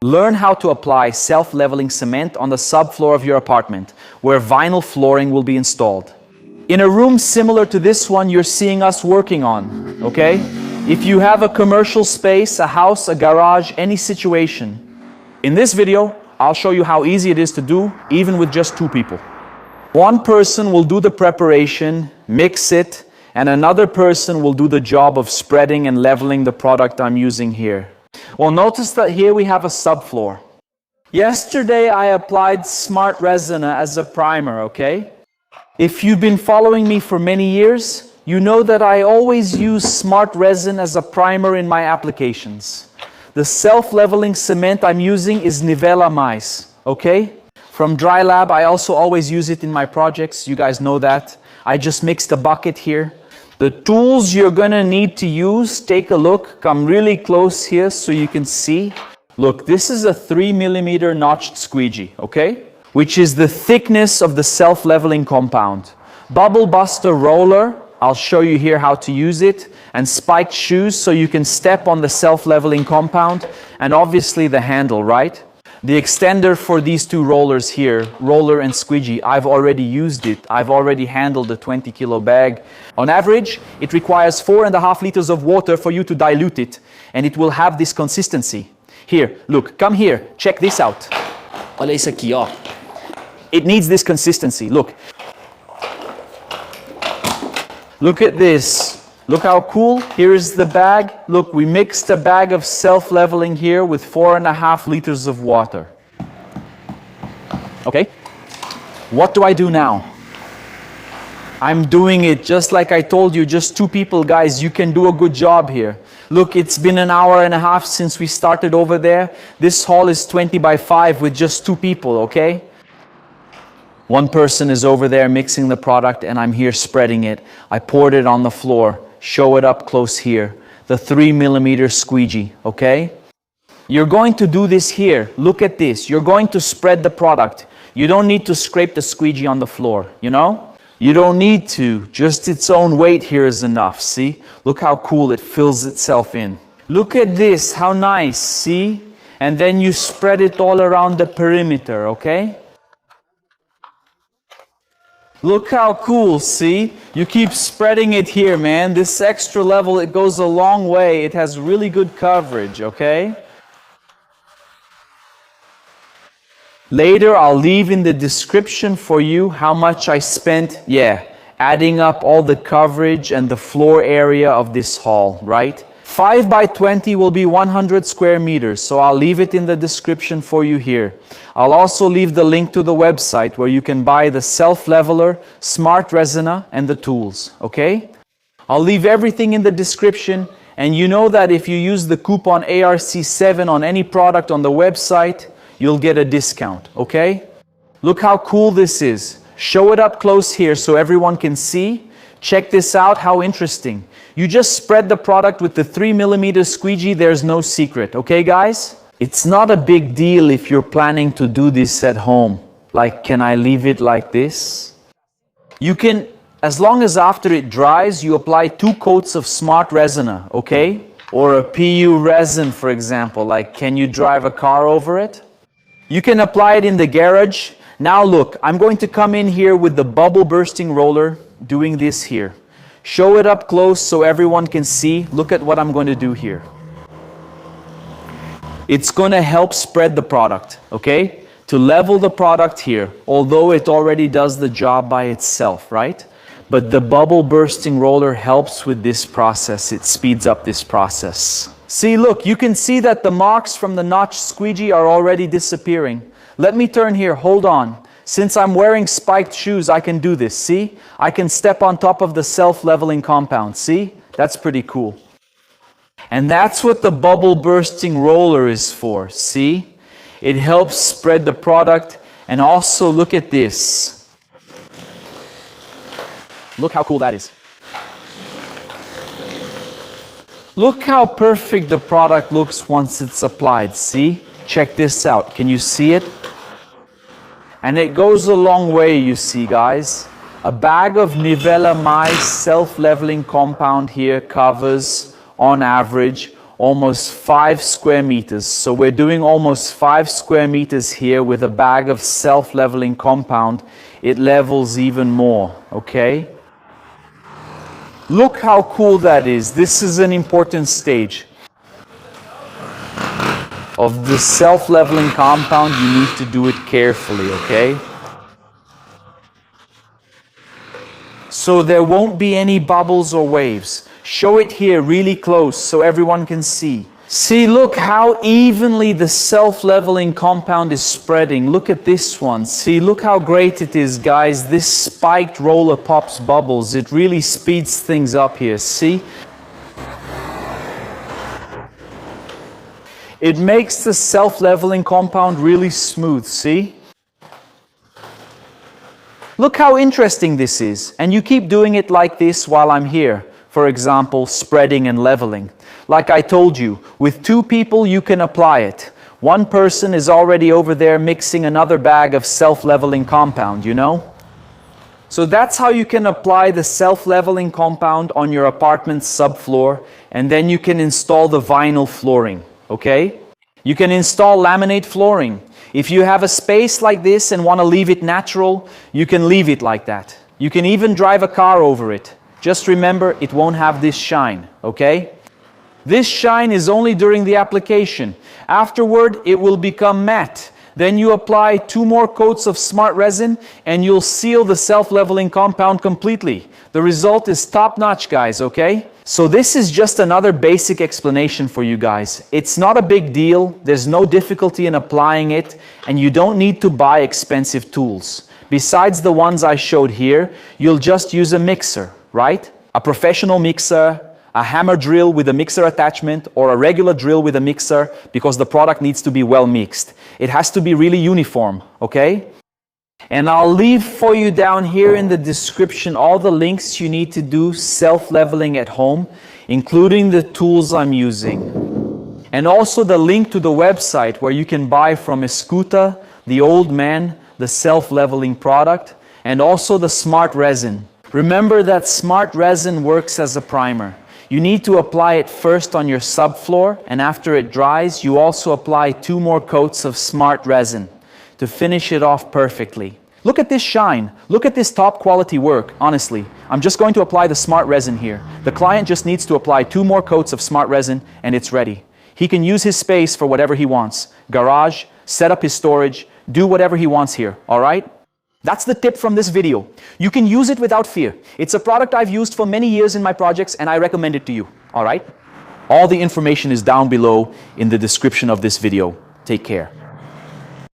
Learn how to apply self-leveling cement on the subfloor of your apartment, where vinyl flooring will be installed. In a room similar to this one you're seeing us working on, okay? If you have a commercial space, a house, a garage, any situation. In this video, I'll show you how easy it is to do, even with just 2 people. One person will do the preparation, mix it, and another person will do the job of spreading and leveling the product I'm using here. Well, notice that here we have a subfloor. Yesterday I applied smart resin as a primer, okay? If you've been following me for many years, you know that I always use smart resin as a primer in my applications. The self-leveling cement I'm using is Nivela Mais, okay? From Dry Lab, I also always use it in my projects, you guys know that. I just mixed a bucket here. The tools you're gonna need to use, take a look, come really close here so you can see. Look, this is a 3mm notched squeegee, okay? Which is the thickness of the self-leveling compound. Bubble buster roller, I'll show you here how to use it, and spiked shoes so you can step on the self-leveling compound, and obviously the handle, right? The extender for these 2 rollers here, roller and squeegee, I've already used it. I've already handled a 20-kilo bag. On average, it requires 4.5 liters of water for you to dilute it, and it will have this consistency. Here, look, come here, check this out. Olha isso aqui, ó. It needs this consistency, look. Look at this. Look how cool. Here is the bag. Look, we mixed a bag of self-leveling here with 4.5 liters of water. Okay? What do I do now? I'm doing it just like I told you, just 2 people, guys. You can do a good job here. Look, it's been an hour and a half since we started over there. This hall is 20 by 5 with just 2 people, okay? One person is over there mixing the product and I'm here spreading it. I poured it on the floor. Show it up close here. The 3mm squeegee, okay? You're going to do this here. Look at this. You're going to spread the product. You don't need to scrape the squeegee on the floor, you know? You don't need to. Just its own weight here is enough, see? Look how cool it fills itself in. Look at this, how nice, see? And then you spread it all around the perimeter, okay? Look how cool, see? You keep spreading it here, man. This extra level, it goes a long way. It has really good coverage, okay? Later, I'll leave in the description for you how much I spent, adding up all the coverage and the floor area of this hall, right? 5 by 20 will be 100 square meters, so I'll leave it in the description for you here. I'll also leave the link to the website where you can buy the self-leveler, smart resina, and the tools, okay? I'll leave everything in the description, and you know that if you use the coupon ARC7 on any product on the website, you'll get a discount, okay? Look how cool this is. Show it up close here so everyone can see. Check this out, how interesting. You just spread the product with the 3mm squeegee, there's no secret, okay guys? It's not a big deal if you're planning to do this at home. Like, can I leave it like this? You can, as long as after it dries, you apply 2 coats of smart resina, okay? Or a PU resin, for example, like, can you drive a car over it? You can apply it in the garage. Now look, I'm going to come in here with the bubble bursting roller, doing this here. Show it up close so everyone can see. Look at what I'm going to do here. It's going to help spread the product, okay? To level the product here, although it already does the job by itself, right? But the bubble bursting roller helps with this process. It speeds up this process. See, look, you can see that the marks from the notched squeegee are already disappearing. Let me turn here, hold on. Since I'm wearing spiked shoes, I can do this, see? I can step on top of the self-leveling compound, see? That's pretty cool. And that's what the bubble bursting roller is for, see? It helps spread the product, and also look at this. Look how cool that is. Look how perfect the product looks once it's applied, see? Check this out, can you see it? And it goes a long way, you see, guys. A bag of Nivela Mais self-leveling compound here covers, on average, almost 5 square meters. So we're doing almost 5 square meters here with a bag of self-leveling compound. It levels even more, okay? Look how cool that is. This is an important stage of the self-leveling compound. You need to do it carefully, okay? So there won't be any bubbles or waves. Show it here really close so everyone can see. See, look how evenly the self-leveling compound is spreading. Look at this one. See, look how great it is, guys. This spiked roller pops bubbles. It really speeds things up here. See? It makes the self-leveling compound really smooth. See? Look how interesting this is. And you keep doing it like this while I'm here. For example, spreading and leveling. Like I told you, with 2 people you can apply it. One person is already over there mixing another bag of self-leveling compound, you know? So that's how you can apply the self-leveling compound on your apartment's subfloor, and then you can install the vinyl flooring, okay? You can install laminate flooring. If you have a space like this and want to leave it natural, you can leave it like that. You can even drive a car over it. Just remember, it won't have this shine, okay? This shine is only during the application. Afterward, it will become matte. Then you apply 2 more coats of smart resin and you'll seal the self-leveling compound completely. The result is top-notch, guys, okay? So this is just another basic explanation for you guys. It's not a big deal, there's no difficulty in applying it, and you don't need to buy expensive tools. Besides the ones I showed here, you'll just use a mixer, right? A professional mixer, a hammer drill with a mixer attachment, or a regular drill with a mixer, because the product needs to be well mixed. It has to be really uniform, okay? And I'll leave for you down here in the description all the links you need to do self-leveling at home, including the tools I'm using. And also the link to the website where you can buy from Escuta, the Old Man, the self-leveling product, and also the smart resin. Remember that smart resin works as a primer. You need to apply it first on your subfloor, and after it dries, you also apply 2 more coats of smart resin to finish it off perfectly. Look at this shine. Look at this top quality work, honestly. I'm just going to apply the smart resin here. The client just needs to apply 2 more coats of smart resin and it's ready. He can use his space for whatever he wants. Garage, set up his storage, do whatever he wants here, all right? That's the tip from this video. You can use it without fear. It's a product I've used for many years in my projects and I recommend it to you, all right? All the information is down below in the description of this video. Take care.